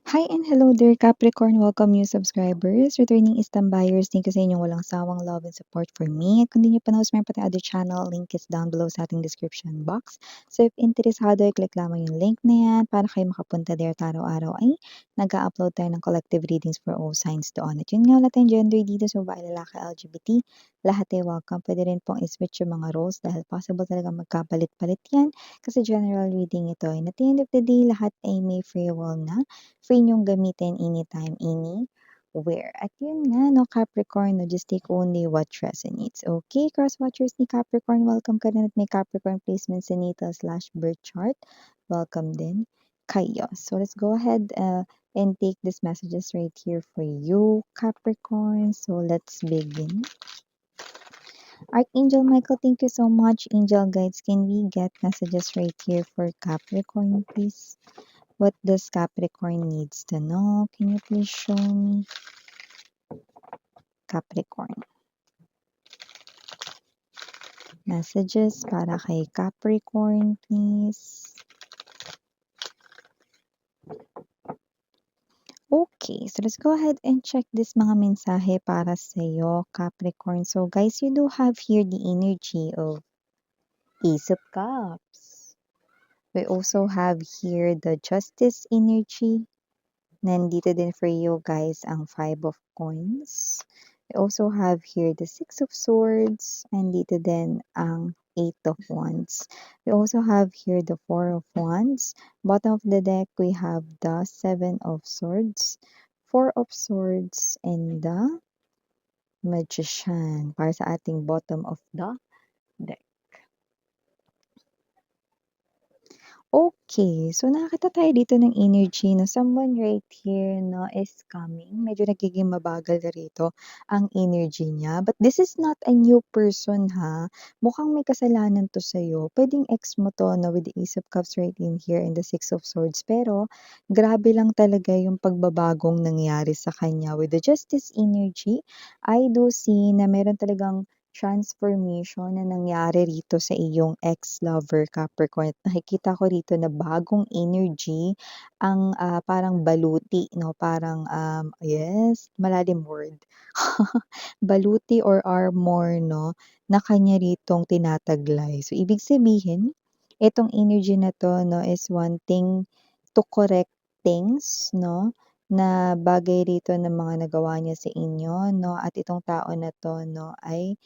Hi and hello there, Capricorn. Welcome new subscribers, returning Istam buyers. Thank you sa inyong walang sawang love and support for me. At kung di nyo pa na-subscribe pati other channel, link is down below sa ating description box. So if interesado, click lamang yung link na yan para kayo makapunta there at araw-araw ay nag-upload tayo ng collective readings for all signs doon. At yun nga, wala tayong gender dito, so babae, lalaki, LGBT, lahat ay welcome. Pwede rin pong i-switch yung mga roles dahil possible talaga magkapalit-palit yan kasi general reading ito. And at the end of the day, lahat ay may free will na. Free niyong gamitin anytime, anywhere. At yun nga, no, Capricorn, no, just take only what resonates. Okay, cross-watchers ni Capricorn, welcome ka rin at may Capricorn placements sa natal/birth chart. Welcome din kayo. So let's go ahead and take these messages right here for you, Capricorn. So let's begin. Archangel Michael, thank you so much. Angel guides, can we get messages right here for Capricorn, please? What does Capricorn needs to know? Can you please show me? Capricorn. Messages para kay Capricorn, please. Okay, so let's go ahead and check this mga mensahe para sa'yo, Capricorn. So guys, you do have here the energy of Ace of Cups. We also have here the Justice energy. Nandito din for you guys ang Five of Coins. We also have here the Six of Swords. And dito din ang Eight of Wands. We also have here the Four of Wands. Bottom of the deck, we have the Seven of Swords, Four of Swords, and the Magician para sa ating bottom of the deck. Okay, so nakakita tayo dito ng energy na someone right here no is coming. Medyo nagiging mabagal na rito ang energy niya. But this is not a new person ha. Mukhang may kasalanan to sa'yo. Pwedeng ex mo to no, with the Ace of Cups right in here and the Six of Swords. Pero grabe lang talaga yung pagbabagong nangyari sa kanya. With the Justice energy, I do see na meron talagang transformation na nangyari rito sa iyong ex-lover, Capricorn. At nakikita ko rito na bagong energy ang parang baluti, no? Parang, yes, malalim word. Baluti or armor, no? Na kanya ritong tinataglay. So, ibig sabihin, itong energy na to, no, is wanting to correct things, no? Na bagay rito ng mga nagawa niya sa inyo, no? At itong tao na to, no, ay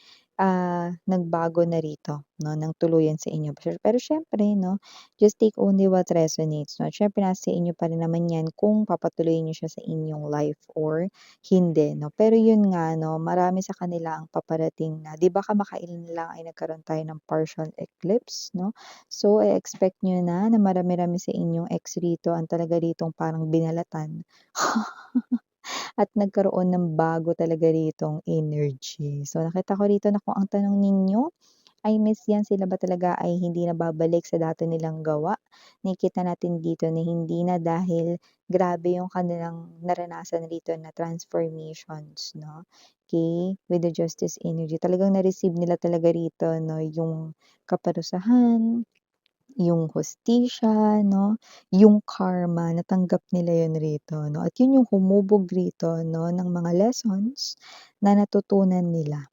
nagbago na rito 'no, ng tuluyan sa inyo. Pero siyempre 'no, just take only what resonates 'no. Siyempre nasa inyo pa rin naman 'yan kung papatuloy niyo siya sa inyong life or hindi 'no. Pero yun nga 'no, marami sa kanila ang paparating na 'di ba kamakailan lang ay nagkaroon tayo ng partial eclipse 'no. So, expect niyo na marami-rami sa inyong ex rito ang talaga ritong parang binalatan. At nagkaroon ng bago talaga ritong energy. So, nakita ko rito na kung ang tanong ninyo ay miss yan, sila ba talaga ay hindi na babalik sa dati nilang gawa? Nakikita natin dito na hindi na dahil grabe yung kanilang naranasan rito na transformations, no? Okay, with the justice energy. Talagang na-receive nila talaga rito, no, yung kaparusahan, yung hustisya 'no, yung karma natanggap nila yun rito 'no, at yun yung humubog rito 'no ng mga lessons na natutunan nila,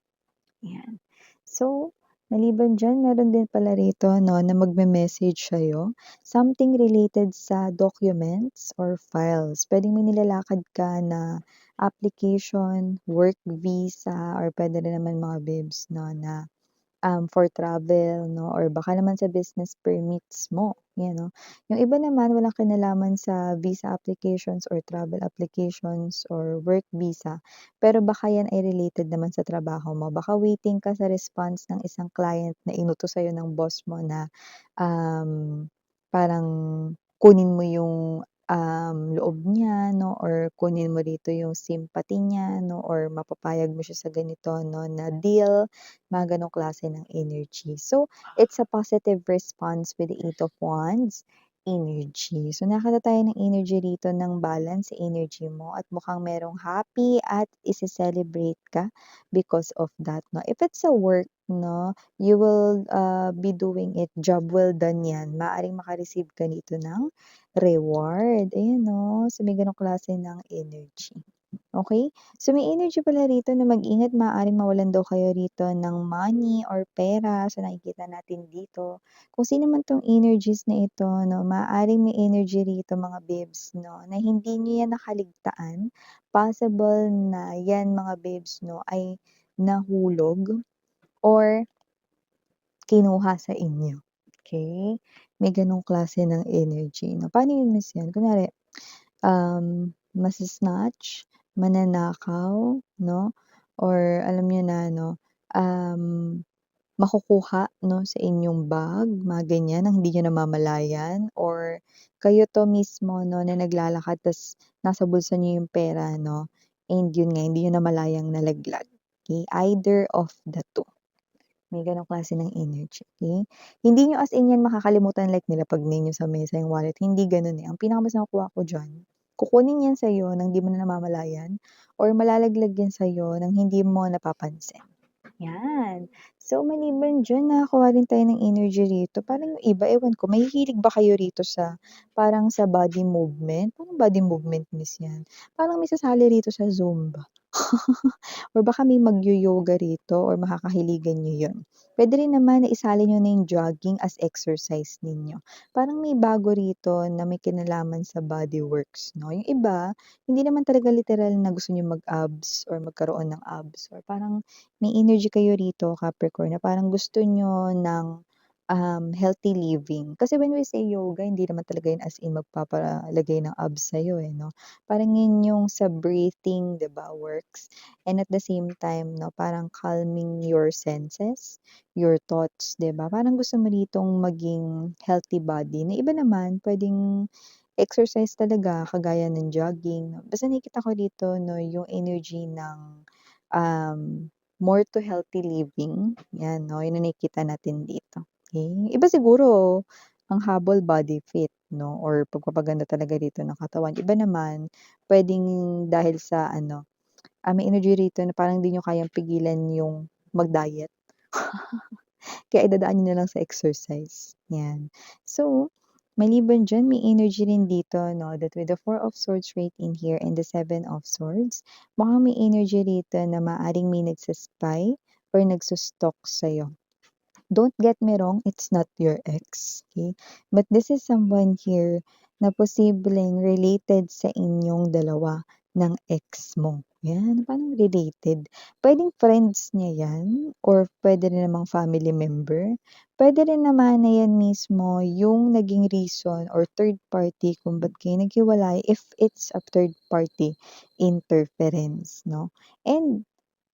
yan. So, maliban diyan meron din pala rito 'no na magme-message sa'yo, something related sa documents or files. Puwedeng may nilalakad ka na application, work visa, or puwede rin naman mga bibs 'no na for travel 'no or baka naman sa business permits mo, 'yan 'no. Yung iba naman walang kinalaman sa visa applications or travel applications or work visa, pero baka 'yan ay related naman sa trabaho mo. Baka waiting ka sa response ng isang client na inutos sa'yo ng boss mo na, um, parang kunin mo yung, loob niya 'no or kunin mo rito yung sympathy niya 'no or mapapayag mo siya sa ganito 'no na deal. Mga gano'ng klase ng energy. So, it's a positive response with the Eight of Wands energy. So, nakakita tayo ng energy rito ng balance sa energy mo at mukhang merong happy at ise-celebrate ka because of that, 'no. If it's a work, 'no, you will, be doing it, job well done 'yan. Maaaring maka-receive ka nito ng reward, ayan 'no. So, may gano'ng klase ng energy. Okey? So, may energy pala rito na mag-ingat maaaring mawalan daw kayo rito ng money or pera. So, nakikita natin dito. Kung sino man 'tong energies na ito 'no, maaaring may energy rito mga babes 'no, na hindi niyo 'yan nakaligtaan. Possible na 'yan mga babes 'no, ay nahulog or kinuha sa inyo, okey? May gano'ng klase ng energy 'no. Paano yun miss 'yan? Kunwari masi-snatch, mananakaw 'no, or alam niyo na 'no, um, makukuha 'no sa inyong bag, mga ganyan ng hindi niyo namamalayan or kayo 'to mismo 'no na naglalakad ta's nasa bulsa niyo yung pera 'no, and yun nga hindi niyo namalayang nalaglag, okey? Either of the two. May gano'ng klase ng energy, okey? Hindi niyo as in 'yan makakalimutan like nilapag niyo sa mesa yung wallet, hindi gano'n, eh. Ang pinakamas nakukuha ko diyan, kukunin 'yan sa'yo ng 'di mo na namamalayan or malalaglag 'yan sa'yo ng hindi mo napapansin, 'yan. So, maliban diyan nakakakuha rin tayo ng energy rito, parang yung iba ewan ko mahihilig ba kayo rito sa parang sa body movement? Parang body movement miss 'yan? Parang may sasali rito sa Zumba. Or baka may magyo-yoga rito or makakahiligan niyo 'yun. Puwede rin naman na isali niyo na yung jogging as exercise ninyo. Parang may bago rito na may kinalaman sa body works 'no. Yung iba, hindi naman talaga literal na gusto niyo mag-abs or magkaroon ng abs or parang may energy kayo rito Capricorn na parang gusto niyo ng, healthy living. Kasi when we say yoga, hindi naman talaga 'yun as in magpapalagay ng abs sa'yo, eh, 'no. Parang 'yun yung sa breathing 'di ba works. And at the same time 'no, parang calming your senses, your thoughts, 'di ba? Parang gusto mo ditong maging healthy body na iba naman puwedeng exercise talaga kagaya ng jogging 'no. Basta nakikita ko dito 'no, yung energy ng, more to healthy living, 'yan 'no, yun ang nakikita natin dito, okey. Iba siguro ang habol body fit 'no, or pagpapaganda talaga dito ng katawan. Iba naman puwedeng dahil sa ano may energy rito na parang di niyo kayang pigilan yung mag-diet, kaya idadaan niyo na lang sa exercise, 'yan. So, maliban diyan may energy rin dito 'no, that with the Four of Swords right in here and the Seven of Swords, mukhang may energy rito na maaaring may nagsa-spy or nagso-stalk sa'yo. Don't get me wrong, it's not your ex, okay? But this is someone here na posibleng related sa inyong dalawa ng ex mo. Yan, paano related? Puwedeng friends niya yan or puwede rin namang family member. Puwede rin naman na yan mismo yung naging reason or third party kung ba't kayo naghiwalay if it's a third party interference, 'no? And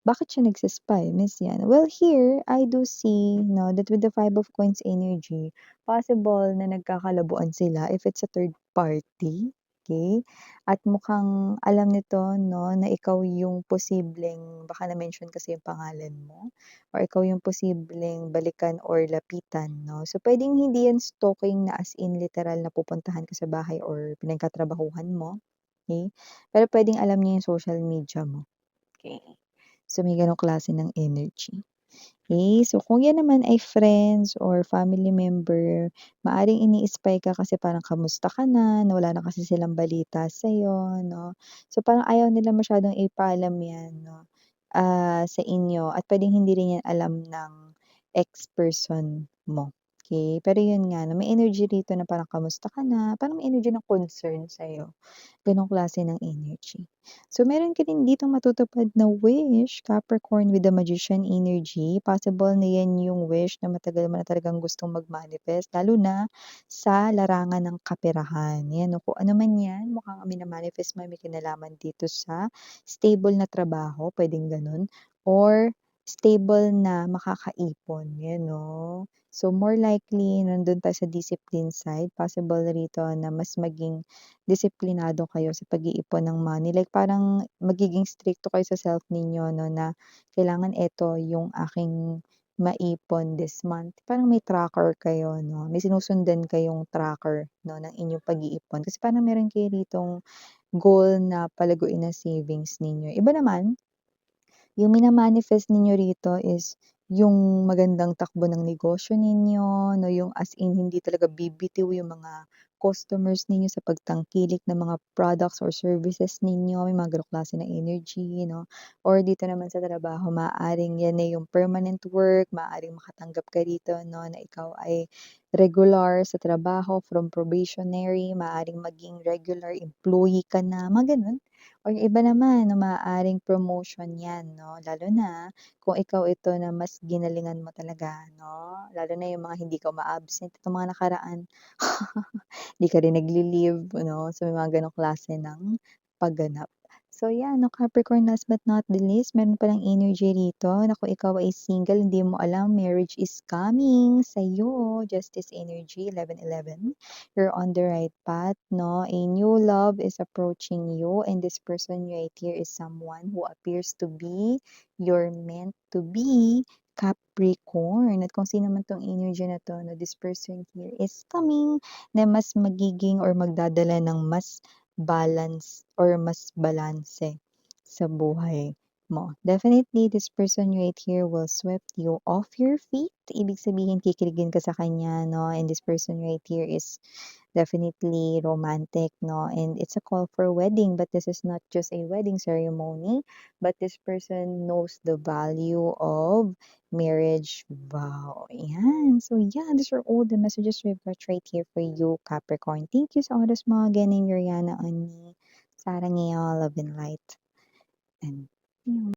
bakit siya nagsa-spy, Miss 'yan? Well, here I do see 'no, that with the Five of Coins energy, possible na nagkakalabuan sila if it's a third party, okay. At mukhang alam nito 'no, na ikaw yung posibleng baka na-mention kasi yung pangalan mo or ikaw yung posibleng balikan or lapitan 'no. So, puwedeng hindi 'yan stalking na as in literal na pupuntahan ka sa bahay or pinagtatrabahuhan mo, okay. Pero puwedeng alam niya yung social media mo, okay. So, may gano'ng klase ng energy. Okay, so kung 'yan naman ay friends or family member, maaaring ini-spy ka kasi parang kamusta ka na wala na kasi silang balita sa'yo 'no. So, parang ayaw nila masyadong ipaalam 'yan 'no, sa inyo at puwedeng hindi rin 'yan alam ng ex-person mo, okay. Pero 'yun nga 'no, may energy rito na parang kamusta ka na, parang may energy ng concern sa'yo. Gano'ng klase ng energy. So, meron ka din ditong matutupad na wish, Capricorn, with the Magician energy. Possible na 'yan yung wish na matagal mo na talagang gustong mag-manifest, lalo na sa larangan ng kaperahan. 'Yan 'no, kung ano man 'yan, mukhang ang mina-manifest mo ay may kinalaman dito sa stable na trabaho, puwedeng gano'n, or stable na makakaipon, 'yan 'no. So, more likely nandun tayo sa discipline side, possible rito na mas maging disiplinado kayo sa pag-iipon ng money, like parang magiging strikto kayo sa self ninyo 'no, na kailangan eto yung aking maipon this month. Parang may tracker kayo 'no, may sinusundan kayong tracker 'no, ng inyong pag-iipon. Kasi parang meron kayo ditong goal na palaguin ang savings ninyo. Iba naman, yung mina-manifest ninyo rito is yung magandang takbo ng negosyo ninyo 'no, yung as in hindi talaga bibitiw yung mga customers ninyo sa pagtangkilik ng mga products or services ninyo, may mga gano'ng klase ng energy 'no. Or dito naman sa trabaho maaaring yan na yung permanent work, maaaring makatanggap ka rito 'no, na ikaw ay regular sa trabaho from probationary, maaaring maging regular employee ka na, mga gano'n. Or yung iba naman na maaaring promotion 'yan 'no, lalo na kung ikaw ito na mas ginalingan mo talaga 'no, lalo na yung mga hindi ka uma-absent itong mga nakaraan. 'Di ka rin nagli-leave 'no, so may mga gano'ng klase ng pagganap. So 'yan 'no, Capricorn, last but not the least, meron palang energy rito na kung ikaw ay single, hindi mo alam, marriage is coming sa'yo. Justice energy, 11-11. You're on the right path 'no, a new love is approaching you and this person right here is someone who appears to be your meant to be Capricorn. At kung sino man 'tong energy na 'to 'no, this person here is coming na mas magiging or magdadala ng mas balance or mas balanse sa buhay mo. Definitely, this person right here will sweep you off your feet. Ibig sabihin, kikiligin ka sa kanya, no? And this person right here is definitely romantic, no? And it's a call for wedding, but this is not just a wedding ceremony, but this person knows the value of marriage vow. Ayan. So, yeah, these are all the messages we've got right here for you, Capricorn. Thank you sa oras mo again and Yuriana on me. Sarang Love and Light. And,